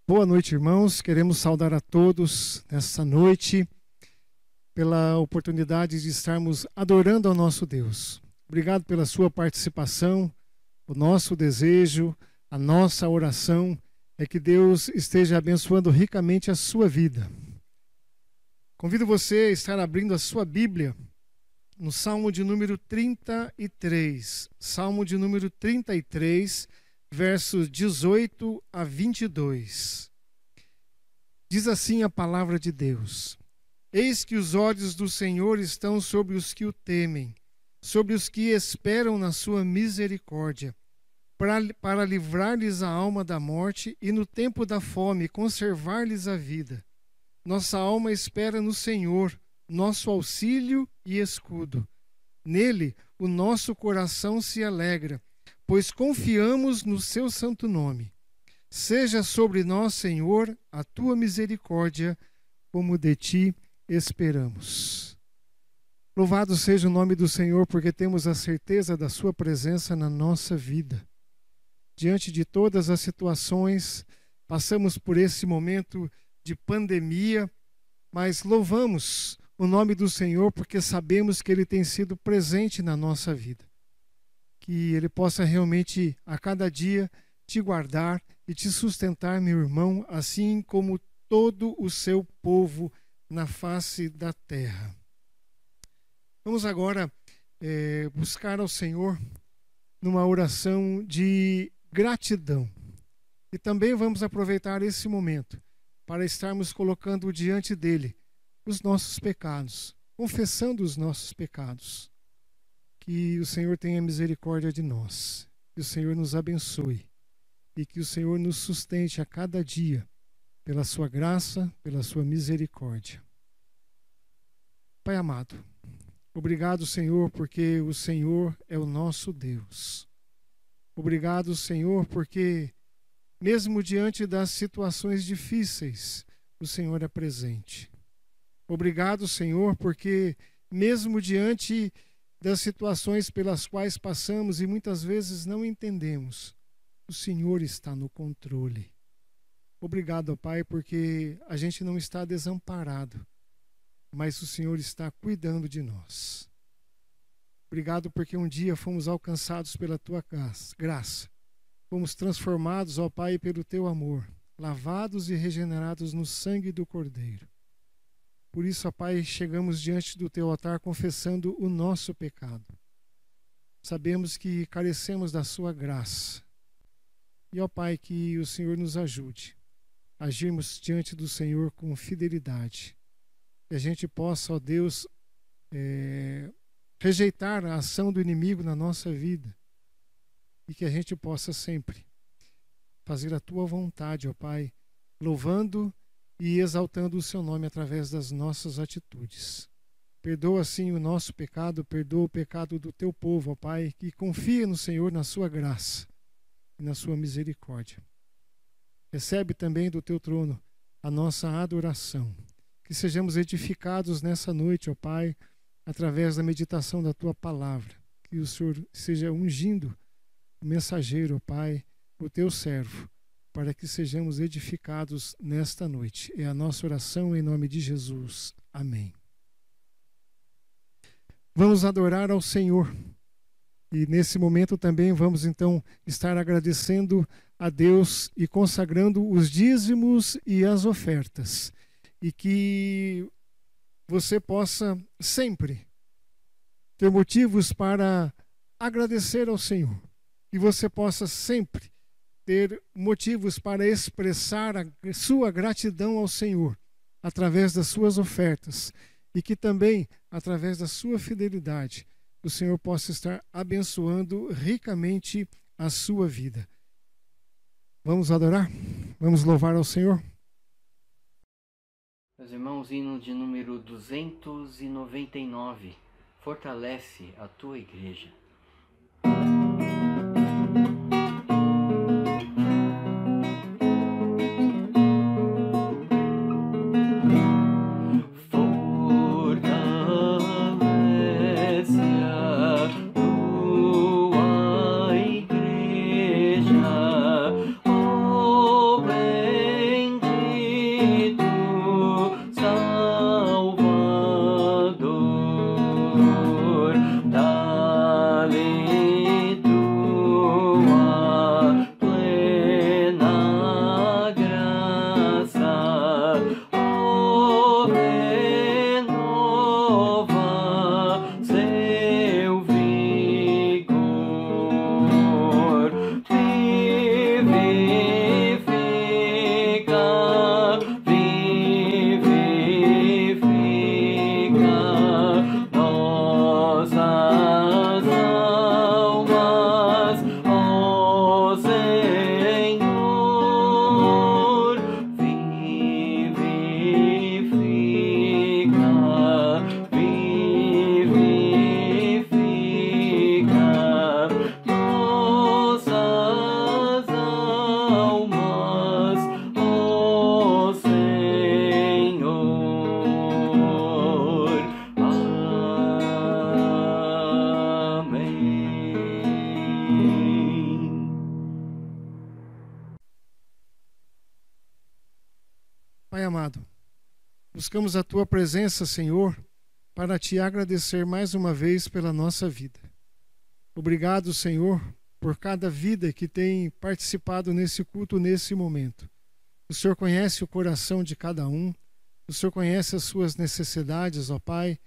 Boa noite, irmãos. Queremos saudar a todos nessa noite pela oportunidade de estarmos adorando ao nosso Deus. Obrigado pela sua participação. O nosso desejo, a nossa oração é que Deus esteja abençoando ricamente a sua vida. Convido você a estar abrindo a sua Bíblia no Salmo de número 33. Salmo de número 33, versos 18 a 22. Diz assim a palavra de Deus: Eis que os olhos do Senhor estão sobre os que o temem, sobre os que esperam na sua misericórdia, para livrar-lhes a alma da morte e no tempo da fome conservar-lhes a vida. Nossa alma espera no Senhor, nosso auxílio e escudo. Nele o nosso coração se alegra, pois confiamos no seu santo nome. Seja sobre nós, Senhor, a tua misericórdia, como de ti esperamos. Louvado seja o nome do Senhor, porque temos a certeza da sua presença na nossa vida. Diante de todas as situações, passamos por esse momento de pandemia, mas louvamos o nome do Senhor porque sabemos que Ele tem sido presente na nossa vida. Que Ele possa realmente a cada dia te guardar e te sustentar, meu irmão, assim como todo o seu povo na face da terra. Vamos agora buscar ao Senhor numa oração de gratidão. E também vamos aproveitar esse momento para estarmos colocando diante dele os nossos pecados, confessando os nossos pecados. Que o Senhor tenha misericórdia de nós, que o Senhor nos abençoe e que o Senhor nos sustente a cada dia pela sua graça, pela sua misericórdia. Pai amado, obrigado, Senhor, porque o Senhor é o nosso Deus. Obrigado, Senhor, porque mesmo diante das situações difíceis, o Senhor é presente. Obrigado, Senhor, porque mesmo diante das situações pelas quais passamos e muitas vezes não entendemos, o Senhor está no controle. Obrigado, Pai, porque a gente não está desamparado, mas o Senhor está cuidando de nós. Obrigado porque um dia fomos alcançados pela Tua graça. Fomos transformados, ó Pai, pelo Teu amor, lavados e regenerados no sangue do Cordeiro. Por isso, ó Pai, chegamos diante do Teu altar confessando o nosso pecado. Sabemos que carecemos da Sua graça. E, ó Pai, que o Senhor nos ajude a agirmos diante do Senhor com fidelidade. Que a gente possa, ó Deus, rejeitar a ação do inimigo na nossa vida. E que a gente possa sempre fazer a Tua vontade, ó Pai, louvando e exaltando o Seu nome através das nossas atitudes. Perdoa, sim, o nosso pecado, perdoa o pecado do Teu povo, ó Pai, que confia no Senhor, na Sua graça e na Sua misericórdia. Recebe também do Teu trono a nossa adoração. Que sejamos edificados nessa noite, ó Pai, através da meditação da Tua palavra. Que o Senhor seja ungindo o mensageiro, ó Pai, o Teu servo, para que sejamos edificados nesta noite. É a nossa oração em nome de Jesus. Amém. Vamos adorar ao Senhor. E nesse momento também vamos então estar agradecendo a Deus e consagrando os dízimos e as ofertas. E que você possa sempre ter motivos para agradecer ao Senhor. Que você possa sempre ter motivos para expressar a sua gratidão ao Senhor através das suas ofertas. E que também, através da sua fidelidade, o Senhor possa estar abençoando ricamente a sua vida. Vamos adorar? Vamos louvar ao Senhor? Meus irmãos, hino de número 299. Fortalece a tua igreja. Tua igreja, oh, bem Buscamos a Tua presença, Senhor, para Te agradecer mais uma vez pela nossa vida. Obrigado, Senhor, por cada vida que tem participado nesse culto, nesse momento. O Senhor conhece o coração de cada um, o Senhor conhece as suas necessidades, ó Pai.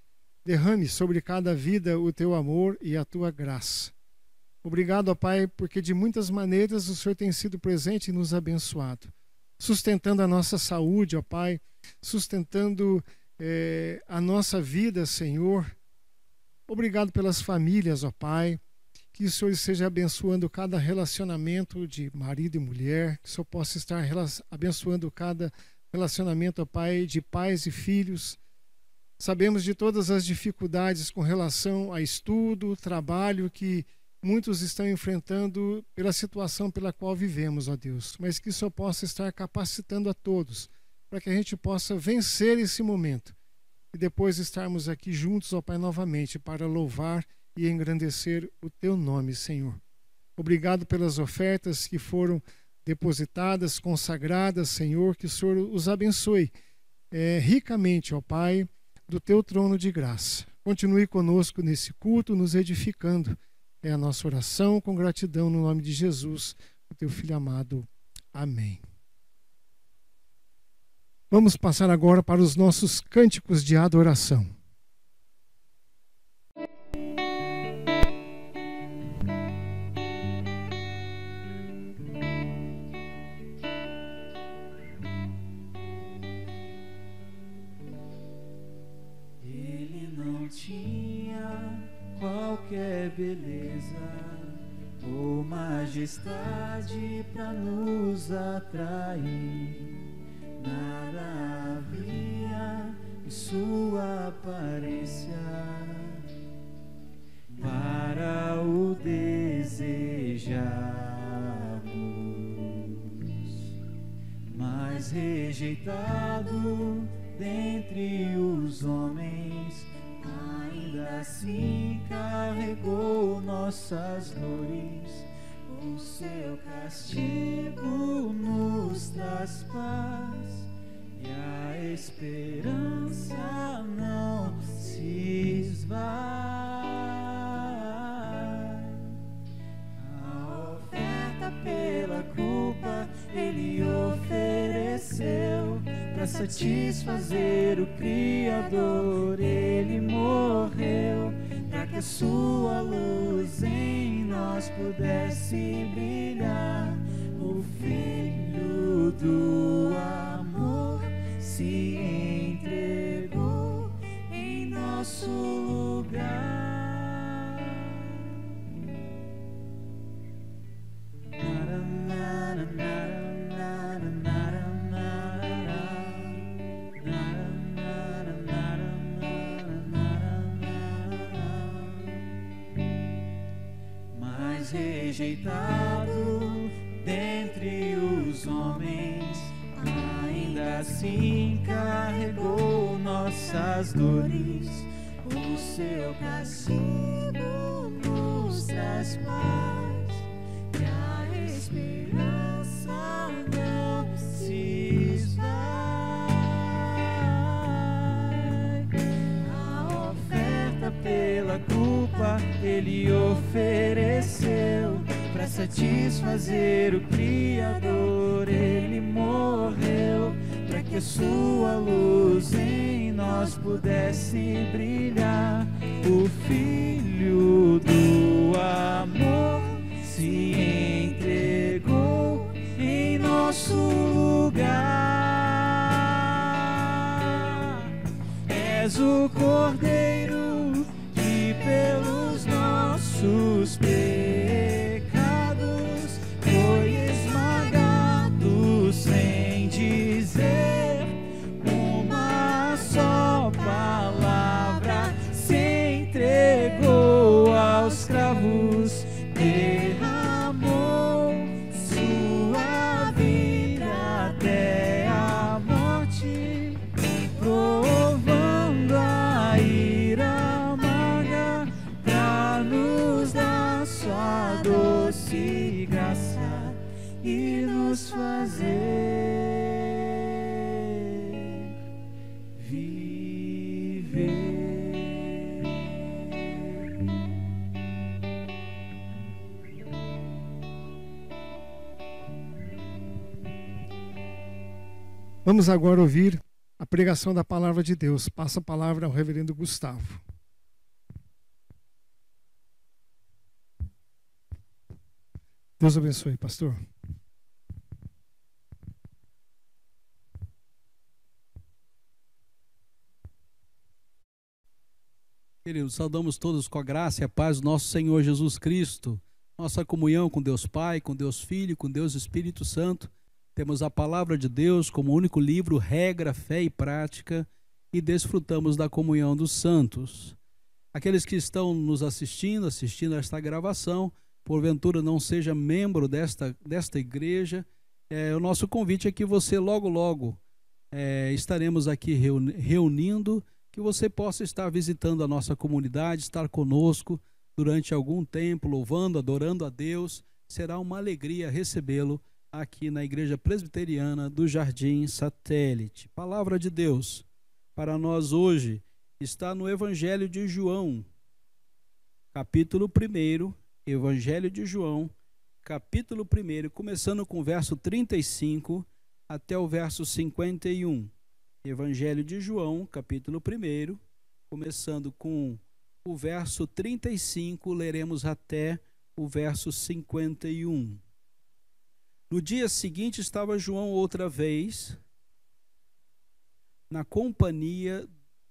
Derrame sobre cada vida o Teu amor e a Tua graça. Obrigado, ó Pai, porque de muitas maneiras o Senhor tem sido presente e nos abençoado, sustentando a nossa saúde, ó Pai, sustentando a nossa vida, Senhor. Obrigado pelas famílias, ó Pai, que o Senhor esteja abençoando cada relacionamento de marido e mulher, que o Senhor possa estar abençoando cada relacionamento, ó Pai, de pais e filhos. Sabemos de todas as dificuldades com relação a estudo, trabalho que muitos estão enfrentando pela situação pela qual vivemos, ó Deus, mas que o Senhor possa estar capacitando a todos para que a gente possa vencer esse momento e depois estarmos aqui juntos, ó Pai, novamente para louvar e engrandecer o Teu nome, Senhor. Obrigado pelas ofertas que foram depositadas, consagradas, Senhor, que o Senhor os abençoe ricamente, ó Pai, do Teu trono de graça. Continue conosco nesse culto, nos edificando. É a nossa oração com gratidão no nome de Jesus, o Teu Filho amado. Amém. Vamos passar agora para os nossos cânticos de adoração. Qualquer beleza ou majestade para nos atrair, nada havia em sua aparência para o desejarmos, mas rejeitado dentre os homens, ainda assim carregou nossas dores. O seu castigo nos traz paz e a esperança não se esvai. A oferta pela culpa Ele ofereceu para satisfazer o Criador. Ele morreu para que a sua luz em nós pudesse brilhar. O Filho do amor se entregou em nosso lugar. Rejeitado dentre os homens, ainda assim carregou nossas dores. O seu castigo nos traz paz e a esperança não se esvai. A oferta pela culpa Ele ofereceu para satisfazer o Criador. Ele morreu para que a sua luz em nós pudesse brilhar. O Filho do amor se entregou em nosso lugar. És o Cordeiro que pelos nossos pecados foi esmagado, sem dizer uma só palavra, se entregou aos cravos, derramou sua vida até a morte, provando a ira amarga pra nos dar sua Vamos agora ouvir a pregação da palavra de Deus. Passa a palavra ao reverendo Gustavo. Deus abençoe, pastor. Queridos, saudamos todos com a graça e a paz do nosso Senhor Jesus Cristo. Nossa comunhão com Deus Pai, com Deus Filho, com Deus Espírito Santo. Temos a palavra de Deus como único livro, regra, fé e prática, e desfrutamos da comunhão dos santos. Aqueles que estão nos assistindo a esta gravação, porventura não seja membro desta igreja, o nosso convite é que você logo estaremos aqui reunindo, que você possa estar visitando a nossa comunidade, estar conosco durante algum tempo, louvando, adorando a Deus. Será uma alegria recebê-lo aqui na Igreja Presbiteriana do Jardim Satélite. Palavra de Deus para nós hoje está no Evangelho de João, capítulo 1, Evangelho de João, capítulo 1, começando com o verso 35 até o verso 51. Evangelho de João, capítulo 1, começando com o verso 35, leremos até o verso 51. No dia seguinte estava João outra vez na companhia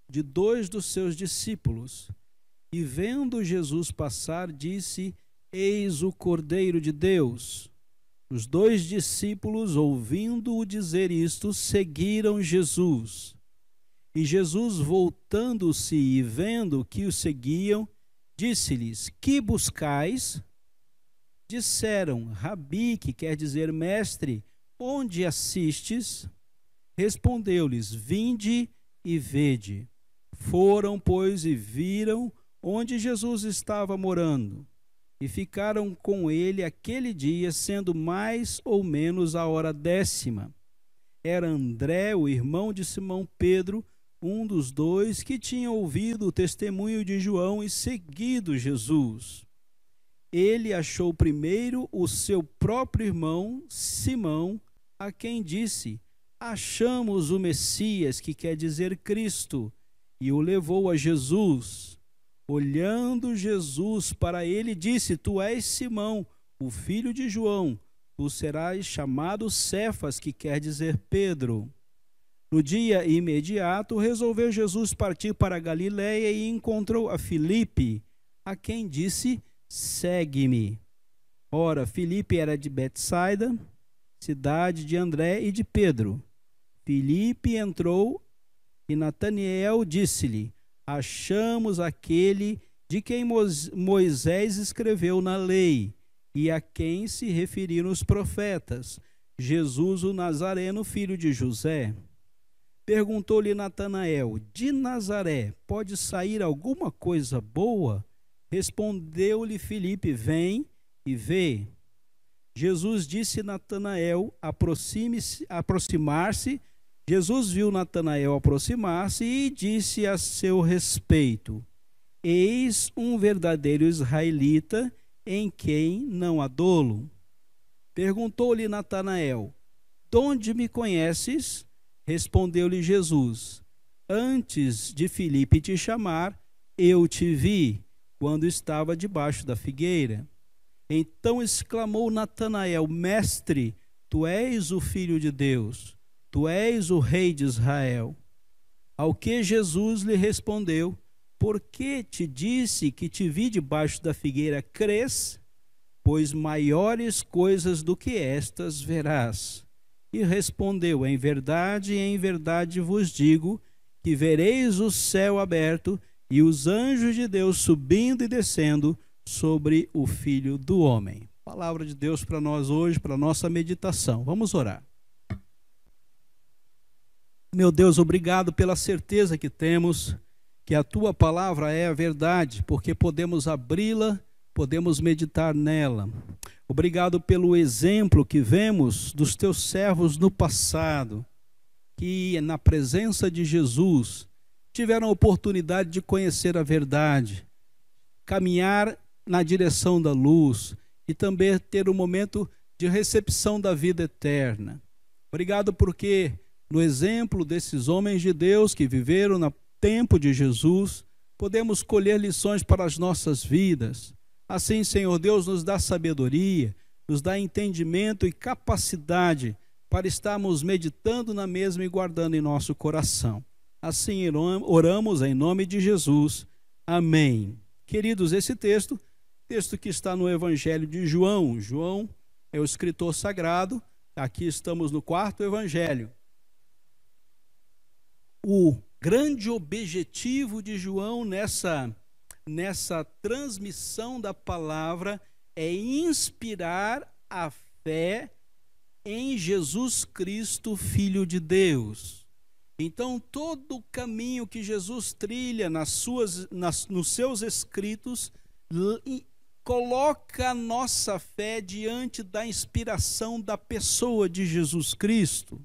de 2 dos seus discípulos, e vendo Jesus passar, disse: Eis o Cordeiro de Deus. Os 2 discípulos, ouvindo-o dizer isto, seguiram Jesus. E Jesus, voltando-se e vendo que o seguiam, disse-lhes: Que buscais? Disseram: Rabi, que quer dizer mestre, onde assistes? Respondeu-lhes: Vinde e vede. Foram, pois, e viram onde Jesus estava morando, e ficaram com ele aquele dia, sendo mais ou menos a hora 10ª. Era André, o irmão de Simão Pedro, um dos 2 que tinha ouvido o testemunho de João e seguido Jesus. Ele achou primeiro o seu próprio irmão, Simão, a quem disse: Achamos o Messias, que quer dizer Cristo, e o levou a Jesus. Olhando Jesus para ele, disse: Tu és Simão, o filho de João, tu serás chamado Cefas, que quer dizer Pedro. No dia imediato, resolveu Jesus partir para a Galiléia e encontrou a Filipe, a quem disse: Segue-me. Ora, Filipe era de Betsaida, cidade de André e de Pedro. Filipe entrou e Natanael disse-lhe: Achamos aquele de quem Moisés escreveu na lei e a quem se referiram os profetas, Jesus o Nazareno, filho de José. Perguntou-lhe Natanael: De Nazaré pode sair alguma coisa boa? Respondeu-lhe Filipe: Vem e vê. Jesus disse a Natanael aproximar-se. Jesus viu Natanael aproximar-se e disse a seu respeito: Eis um verdadeiro israelita, em quem não há dolo. Perguntou-lhe Natanael: De onde me conheces? Respondeu-lhe Jesus: Antes de Filipe te chamar, eu te vi, quando estava debaixo da figueira. Então exclamou Natanael: Mestre, tu és o Filho de Deus. Tu és o Rei de Israel. Ao que Jesus lhe respondeu: Por que te disse que te vi debaixo da figueira, crês? Pois maiores coisas do que estas verás. E respondeu: em verdade vos digo, que vereis o céu aberto e os anjos de Deus subindo e descendo sobre o Filho do Homem. Palavra de Deus para nós hoje, para nossa meditação. Vamos orar. Meu Deus, obrigado pela certeza que temos que a Tua palavra é a verdade, porque podemos abri-la, podemos meditar nela. Obrigado pelo exemplo que vemos dos Teus servos no passado, que na presença de Jesus tiveram a oportunidade de conhecer a verdade, caminhar na direção da luz e também ter um momento de recepção da vida eterna. Obrigado porque No exemplo desses homens de Deus que viveram no tempo de Jesus, podemos colher lições para as nossas vidas. Assim, Senhor Deus, nos dá sabedoria, nos dá entendimento e capacidade para estarmos meditando na mesma e guardando em nosso coração. Assim oramos em nome de Jesus. Amém. Queridos, esse texto que está no Evangelho de João. João é o escritor sagrado. Aqui estamos no 4º Evangelho. O grande objetivo de João nessa transmissão da palavra é inspirar a fé em Jesus Cristo, Filho de Deus. Então, todo o caminho que Jesus trilha nos seus escritos coloca a nossa fé diante da inspiração da pessoa de Jesus Cristo.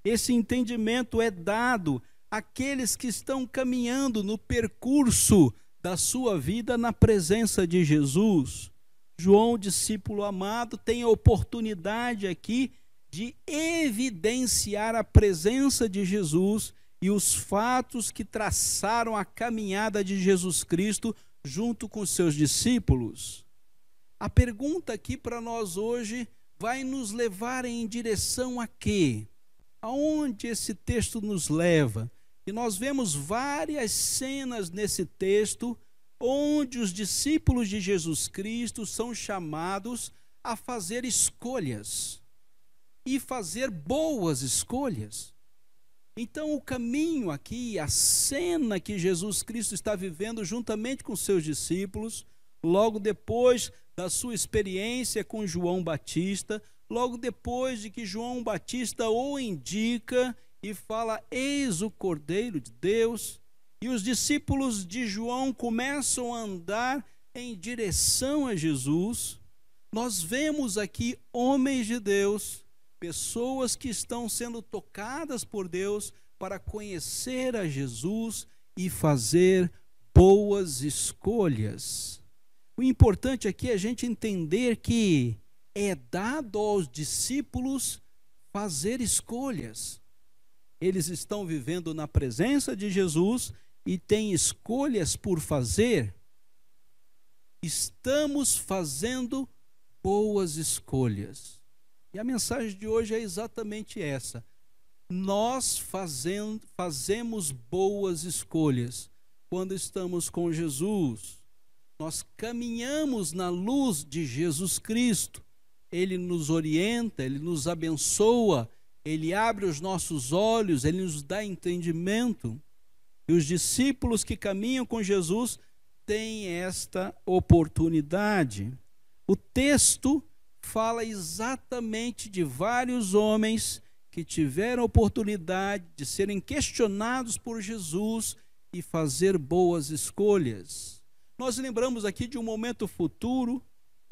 Esse entendimento é dado àqueles que estão caminhando no percurso da sua vida na presença de Jesus. João, discípulo amado, tem a oportunidade aqui de evidenciar a presença de Jesus e os fatos que traçaram a caminhada de Jesus Cristo junto com seus discípulos. A pergunta aqui para nós hoje vai nos levar em direção a quê? Aonde esse texto nos leva? E nós vemos várias cenas nesse texto onde os discípulos de Jesus Cristo são chamados a fazer escolhas e fazer boas escolhas. Então o caminho aqui, a cena que Jesus Cristo está vivendo juntamente com seus discípulos, logo depois da sua experiência com João Batista, logo depois de que João Batista o indica e fala: eis o Cordeiro de Deus, e os discípulos de João começam a andar em direção a Jesus. Nós vemos aqui homens de Deus, pessoas que estão sendo tocadas por Deus para conhecer a Jesus e fazer boas escolhas. O importante aqui é a gente entender que é dado aos discípulos fazer escolhas. Eles estão vivendo na presença de Jesus e têm escolhas por fazer. Estamos fazendo boas escolhas. E a mensagem de hoje é exatamente essa. Nós fazemos boas escolhas quando estamos com Jesus. Nós caminhamos na luz de Jesus Cristo. Ele nos orienta, Ele nos abençoa, Ele abre os nossos olhos, Ele nos dá entendimento. E os discípulos que caminham com Jesus têm esta oportunidade. O texto fala exatamente de vários homens que tiveram a oportunidade de serem questionados por Jesus e fazer boas escolhas. Nós lembramos aqui de um momento futuro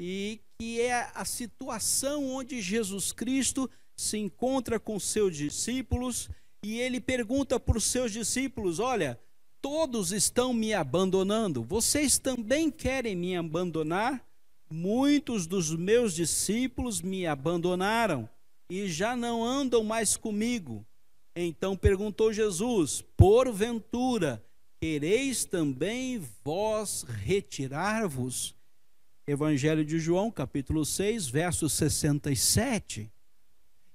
e que é a situação onde Jesus Cristo se encontra com seus discípulos e ele pergunta para os seus discípulos: olha, todos estão me abandonando, vocês também querem me abandonar? Muitos dos meus discípulos me abandonaram e já não andam mais comigo. Então perguntou Jesus: porventura, quereis também vós retirar-vos? Evangelho de João, capítulo 6, verso 67.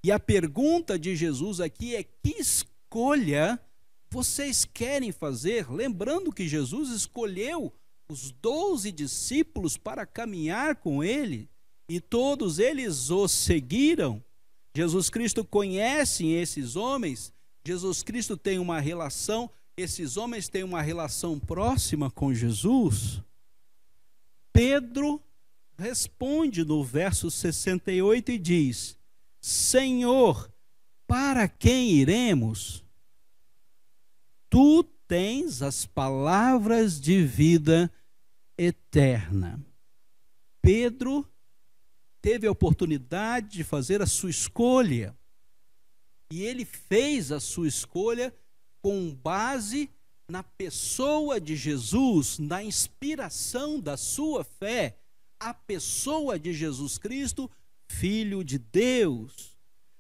E a pergunta de Jesus aqui é: que escolha vocês querem fazer? Lembrando que Jesus escolheu os 12 discípulos para caminhar com ele, e todos eles o seguiram. Jesus Cristo conhece esses homens, Jesus Cristo tem uma relação, esses homens têm uma relação próxima com Jesus. Pedro responde no verso 68 e diz: Senhor, para quem iremos? Tu tens as palavras de vida eterna. Pedro teve a oportunidade de fazer a sua escolha, e ele fez a sua escolha com base na pessoa de Jesus, na inspiração da sua fé, a pessoa de Jesus Cristo, Filho de Deus.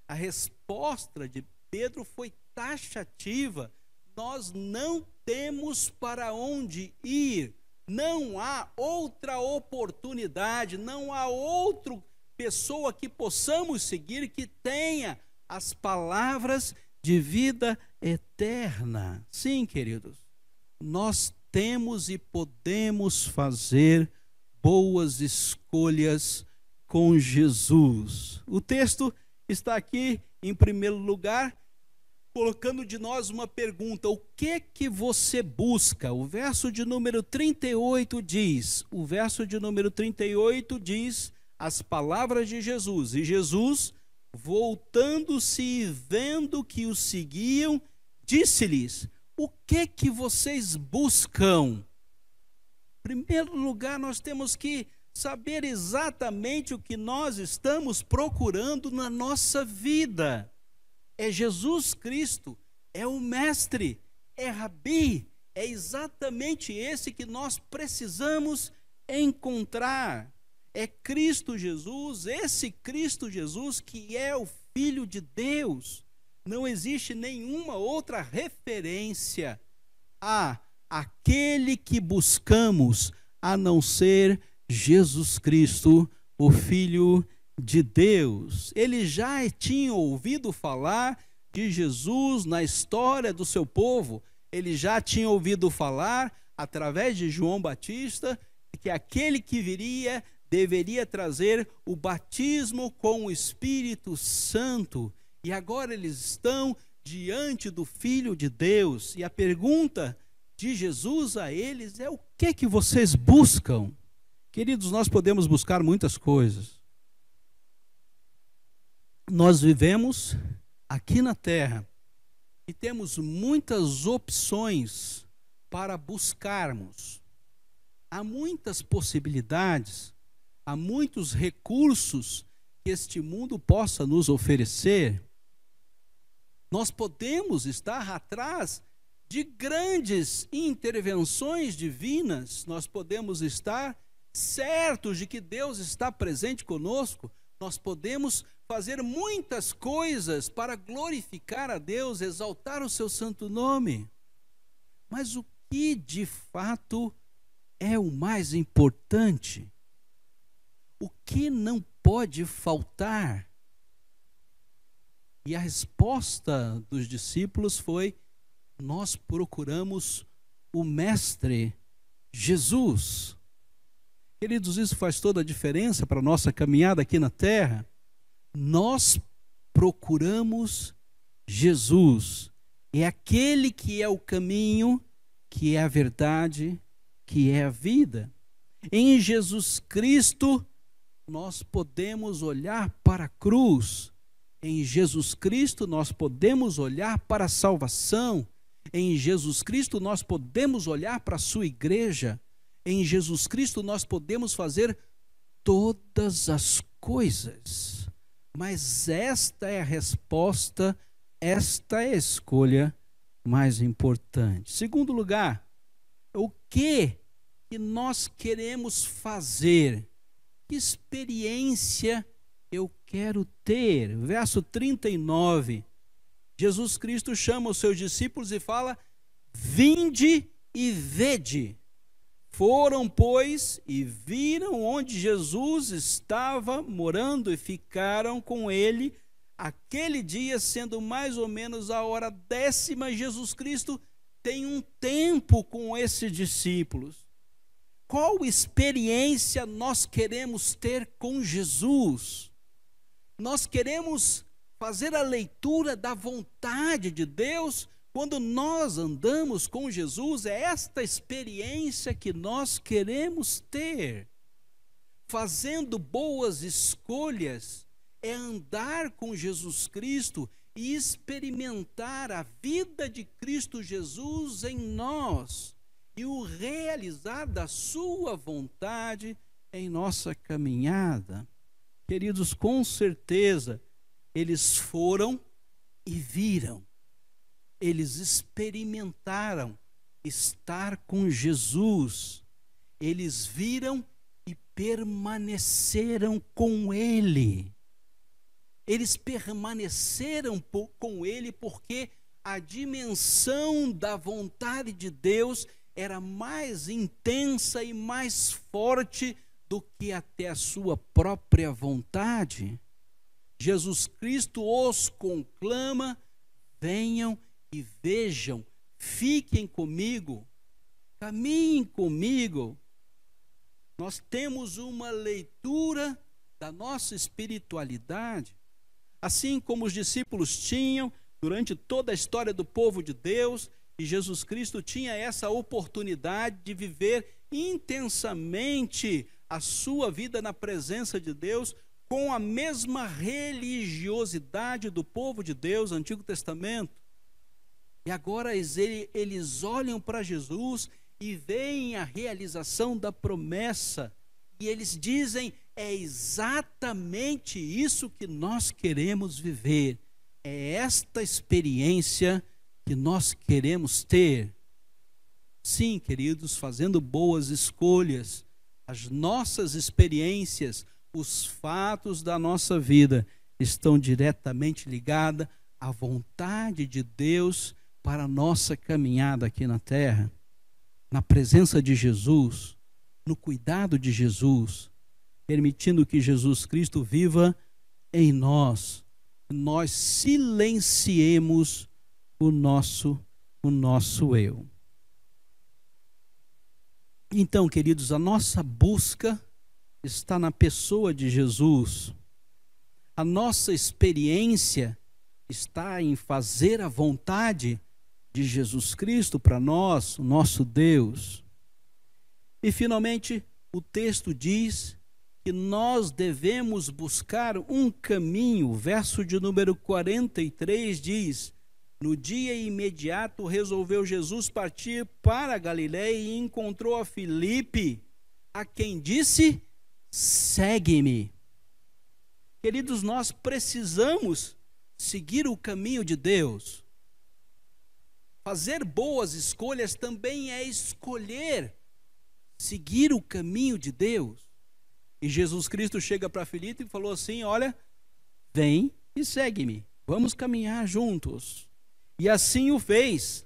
A resposta de Pedro foi taxativa. Nós não temos para onde ir. Não há outra oportunidade, não há outra pessoa que possamos seguir que tenha as palavras de vida eterna. Sim, queridos, nós temos e podemos fazer boas escolhas com Jesus. O texto está aqui, em primeiro lugar, colocando de nós uma pergunta: o que você busca? O verso de número 38 diz, as palavras de Jesus, e Jesus, voltando-se e vendo que os seguiam, disse-lhes: o que vocês buscam? Em primeiro lugar, nós temos que saber exatamente o que nós estamos procurando na nossa vida. É Jesus Cristo, é o Mestre, é Rabi, é exatamente esse que nós precisamos encontrar. É Cristo Jesus, esse Cristo Jesus que é o Filho de Deus. Não existe nenhuma outra referência a aquele que buscamos, a não ser Jesus Cristo, o Filho de Deus. Ele já tinha ouvido falar de Jesus na história do seu povo. Ele já tinha ouvido falar, através de João Batista, que aquele que viria deveria trazer o batismo com o Espírito Santo. E agora eles estão diante do Filho de Deus. E a pergunta de Jesus a eles é: o que vocês buscam? Queridos, nós podemos buscar muitas coisas. Nós vivemos aqui na terra e temos muitas opções para buscarmos. Há muitas possibilidades, há muitos recursos que este mundo possa nos oferecer. Nós podemos estar atrás de grandes intervenções divinas, nós podemos estar certos de que Deus está presente conosco, nós podemos fazer muitas coisas para glorificar a Deus, exaltar o seu santo nome. Mas o que de fato é o mais importante? O que não pode faltar? E a resposta dos discípulos foi: nós procuramos o Mestre Jesus. Queridos, isso faz toda a diferença para a nossa caminhada aqui na terra. Nós procuramos Jesus. É aquele que é o caminho, que é a verdade, que é a vida. Em Jesus Cristo, nós podemos olhar para a cruz. Em Jesus Cristo, nós podemos olhar para a salvação. Em Jesus Cristo, nós podemos olhar para a sua igreja. Em Jesus Cristo, nós podemos fazer todas as coisas. Mas esta é a resposta, esta é a escolha mais importante. Segundo lugar, o que nós queremos fazer? Que experiência eu quero ter? Verso 39, Jesus Cristo chama os seus discípulos e fala: vinde e vede. Foram, pois, e viram onde Jesus estava morando e ficaram com ele. Aquele dia, sendo mais ou menos a hora 10ª, Jesus Cristo tem um tempo com esses discípulos. Qual experiência nós queremos ter com Jesus? Nós queremos fazer a leitura da vontade de Deus. Quando nós andamos com Jesus, é esta experiência que nós queremos ter. Fazendo boas escolhas é andar com Jesus Cristo e experimentar a vida de Cristo Jesus em nós e o realizar da sua vontade em nossa caminhada. Queridos, com certeza, eles foram e viram. Eles experimentaram estar com Jesus. Eles viram e permaneceram com Ele. eles permaneceram com ele porque a dimensão da vontade de Deus era mais intensa e mais forte do que até a sua própria vontade. Jesus Cristo os conclama: venham e vejam, fiquem comigo, caminhem comigo. Nós temos uma leitura da nossa espiritualidade, assim como os discípulos tinham durante toda a história do povo de Deus, e Jesus Cristo tinha essa oportunidade de viver intensamente a sua vida na presença de Deus, com a mesma religiosidade do povo de Deus, Antigo Testamento. E agora eles olham para Jesus e veem a realização da promessa, e eles dizem: é exatamente isso que nós queremos viver, é esta experiência que nós queremos ter. Sim, queridos, fazendo boas escolhas, as nossas experiências, os fatos da nossa vida estão diretamente ligados à vontade de Deus para a nossa caminhada aqui na terra, na presença de Jesus, no cuidado de Jesus, permitindo que Jesus Cristo viva em nós, nós silenciemos o nosso eu. Então, queridos, a nossa busca está na pessoa de Jesus. A nossa experiência está em fazer a vontade de Jesus Cristo para nós, o nosso Deus. E finalmente, o texto diz que nós devemos buscar um caminho. O verso de número 43 diz: no dia imediato resolveu Jesus partir para a Galiléia e encontrou a Filipe, a quem disse: segue-me. Queridos, nós precisamos seguir o caminho de Deus. Fazer boas escolhas também é escolher seguir o caminho de Deus. E Jesus Cristo chega para Filipe e falou assim: olha, vem e segue-me, vamos caminhar juntos. E assim o fez,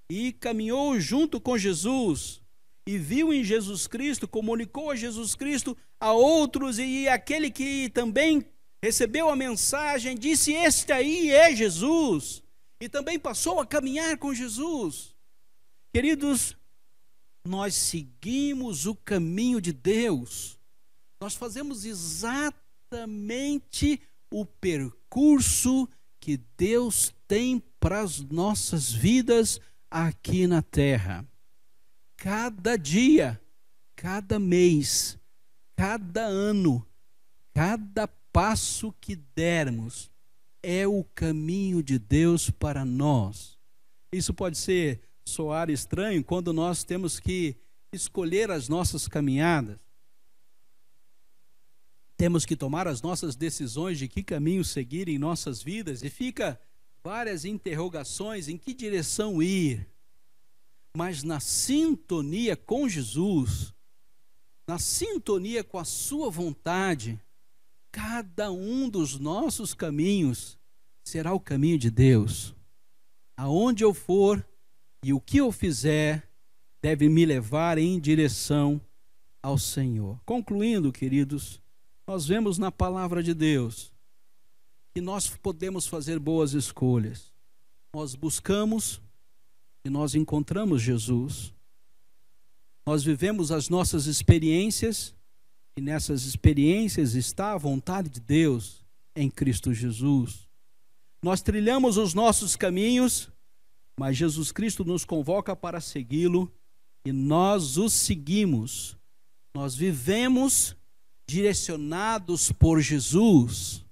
e caminhou junto com Jesus, e viu em Jesus Cristo, comunicou a Jesus Cristo a outros, e aquele que também recebeu a mensagem disse: este aí é Jesus, e também passou a caminhar com Jesus. Queridos, nós seguimos o caminho de Deus, nós fazemos exatamente o percurso que Deus tem para as nossas vidas aqui na terra. Cada dia, cada mês, cada ano, cada passo que dermos é o caminho de Deus para nós. Isso pode soar estranho quando nós temos que escolher as nossas caminhadas. Temos que tomar as nossas decisões de que caminho seguir em nossas vidas, e fica várias interrogações em que direção ir. Mas na sintonia com Jesus, na sintonia com a sua vontade, cada um dos nossos caminhos será o caminho de Deus. Aonde eu for e o que eu fizer deve me levar em direção ao Senhor. Concluindo, queridos, nós vemos na palavra de Deus que nós podemos fazer boas escolhas. Nós buscamos e nós encontramos Jesus. Nós vivemos as nossas experiências, e nessas experiências está a vontade de Deus em Cristo Jesus. Nós trilhamos os nossos caminhos, mas Jesus Cristo nos convoca para segui-lo, e nós o seguimos. Nós vivemos direcionados por Jesus.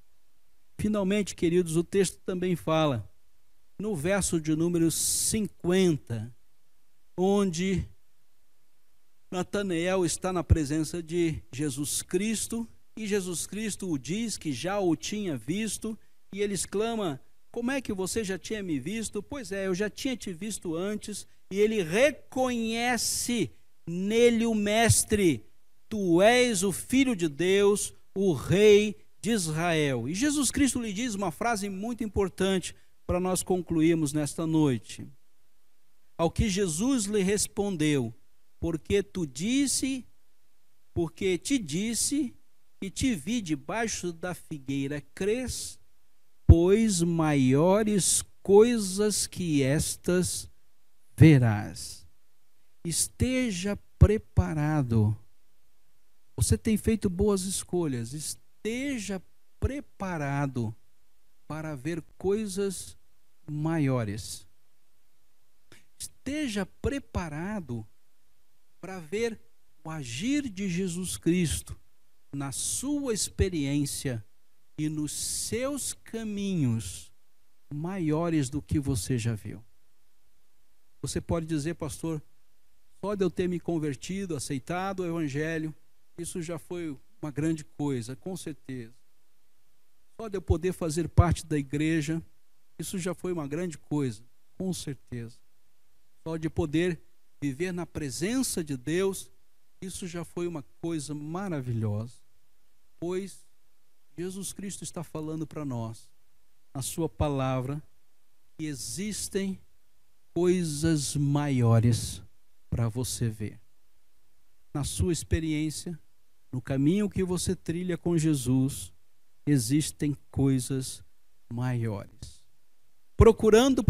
Finalmente, queridos, o texto também fala, no verso de número 50, onde Natanael está na presença de Jesus Cristo, e Jesus Cristo o diz que já o tinha visto, e ele exclama: como é que você já tinha me visto? Pois é, eu já tinha te visto antes. E ele reconhece nele o Mestre: tu és o Filho de Deus, o Rei de Israel. E Jesus Cristo lhe diz uma frase muito importante para nós concluirmos nesta noite. Ao que Jesus lhe respondeu: porque te disse que te vi debaixo da figueira, crês, pois maiores coisas que estas verás. Esteja preparado. Você tem feito boas escolhas. Esteja preparado para ver coisas maiores. Esteja preparado para ver o agir de Jesus Cristo na sua experiência e nos seus caminhos maiores do que você já viu. Você pode dizer: pastor, só de eu ter me convertido, aceitado o evangelho, isso já foi uma grande coisa, com certeza. Só de eu poder fazer parte da igreja, isso já foi uma grande coisa, com certeza. Só de poder viver na presença de Deus, isso já foi uma coisa maravilhosa. Pois Jesus Cristo está falando para nós, na sua palavra, que existem coisas maiores para você ver. Na sua experiência, no caminho que você trilha com Jesus, existem coisas maiores. Procurando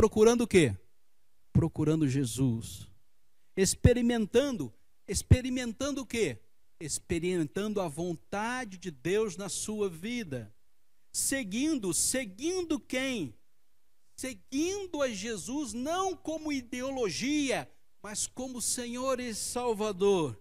o quê? Procurando Jesus. Experimentando o quê? Experimentando a vontade de Deus na sua vida. Seguindo quem? Seguindo a Jesus, não como ideologia, mas como Senhor e Salvador.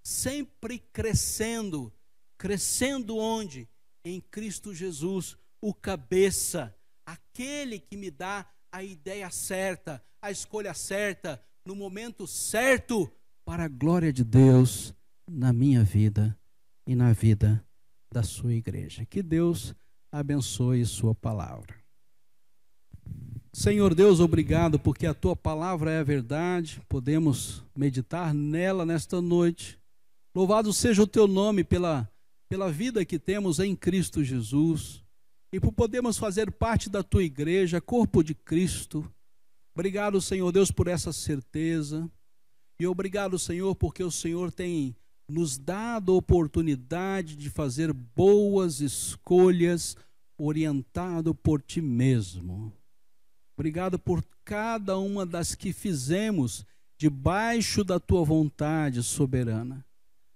Sempre crescendo. Crescendo onde? Em Cristo Jesus, o cabeça. Aquele que me dá a ideia certa, a escolha certa, no momento certo, para a glória de Deus na minha vida e na vida da sua igreja. Que Deus abençoe sua palavra. Senhor Deus, obrigado porque a tua palavra é a verdade, podemos meditar nela nesta noite. Louvado seja o teu nome pela vida que temos em Cristo Jesus e por podermos fazer parte da tua igreja, corpo de Cristo. Obrigado, Senhor Deus, por essa certeza. E obrigado, Senhor, porque o Senhor tem nos dado a oportunidade de fazer boas escolhas, orientado por ti mesmo. Obrigado por cada uma das que fizemos debaixo da tua vontade soberana.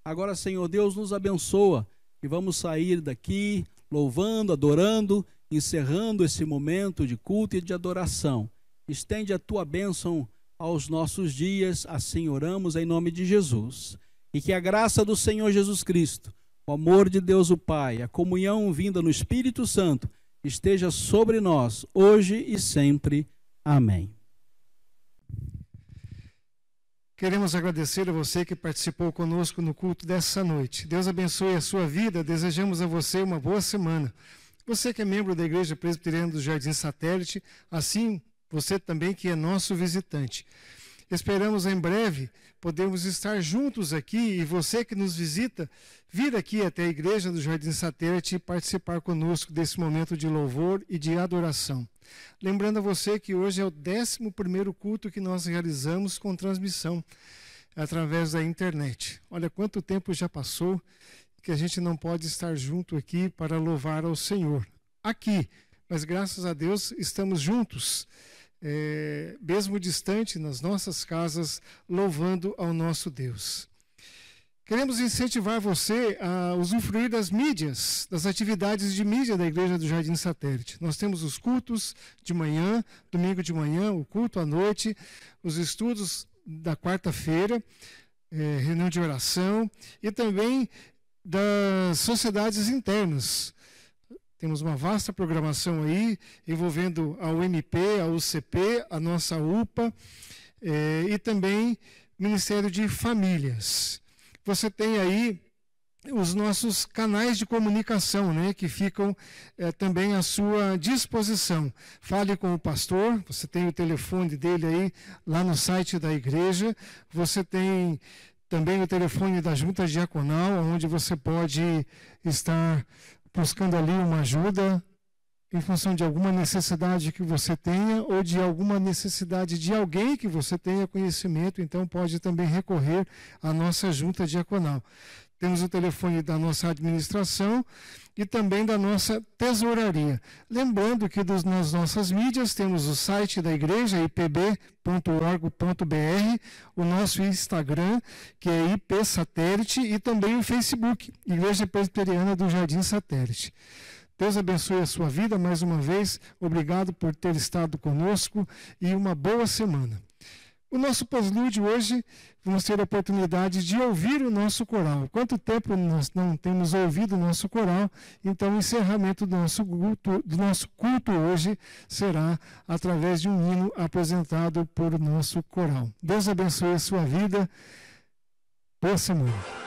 Agora, Senhor Deus, nos abençoa e vamos sair daqui louvando, adorando, encerrando esse momento de culto e de adoração. Estende a tua bênção aos nossos dias, assim oramos em nome de Jesus. E que a graça do Senhor Jesus Cristo, o amor de Deus o Pai, a comunhão vinda no Espírito Santo, esteja sobre nós, hoje e sempre. Amém. Queremos agradecer a você que participou conosco no culto dessa noite. Deus abençoe a sua vida, desejamos a você uma boa semana. Você que é membro da Igreja Presbiteriana do Jardim Satélite, assim você também que é nosso visitante. Esperamos em breve podermos estar juntos aqui e você que nos visita, vir aqui até a Igreja do Jardim Satélite e participar conosco desse momento de louvor e de adoração. Lembrando a você que hoje é o 11º culto que nós realizamos com transmissão através da internet. Olha quanto tempo já passou que a gente não pode estar junto aqui para louvar ao Senhor. Aqui, mas graças a Deus estamos juntos. Mesmo distante, nas nossas casas, louvando ao nosso Deus. Queremos incentivar você a usufruir das mídias, das atividades de mídia da Igreja do Jardim Satélite. Nós temos os cultos de manhã, domingo de manhã, o culto à noite, os estudos da quarta-feira, reunião de oração e também das sociedades internas. Temos uma vasta programação aí, envolvendo a UMP, a UCP, a nossa UPA e também Ministério de Famílias. Você tem aí os nossos canais de comunicação, né, que ficam também à sua disposição. Fale com o pastor, você tem o telefone dele aí lá no site da igreja, você tem também o telefone da Junta Diaconal, onde você pode estar buscando ali uma ajuda em função de alguma necessidade que você tenha ou de alguma necessidade de alguém que você tenha conhecimento, então pode também recorrer à nossa junta diaconal. Temos o telefone da nossa administração e também da nossa tesouraria. Lembrando que nas nossas mídias temos o site da igreja, ipb.org.br, o nosso Instagram, que é IP Satélite, e também o Facebook, Igreja Presbiteriana do Jardim Satélite. Deus abençoe a sua vida mais uma vez. Obrigado por ter estado conosco e uma boa semana. O nosso pós-lúdio hoje, vamos ter a oportunidade de ouvir o nosso coral. Quanto tempo nós não temos ouvido o nosso coral, então o encerramento do nosso culto hoje será através de um hino apresentado por nosso coral. Deus abençoe a sua vida. Boa semana.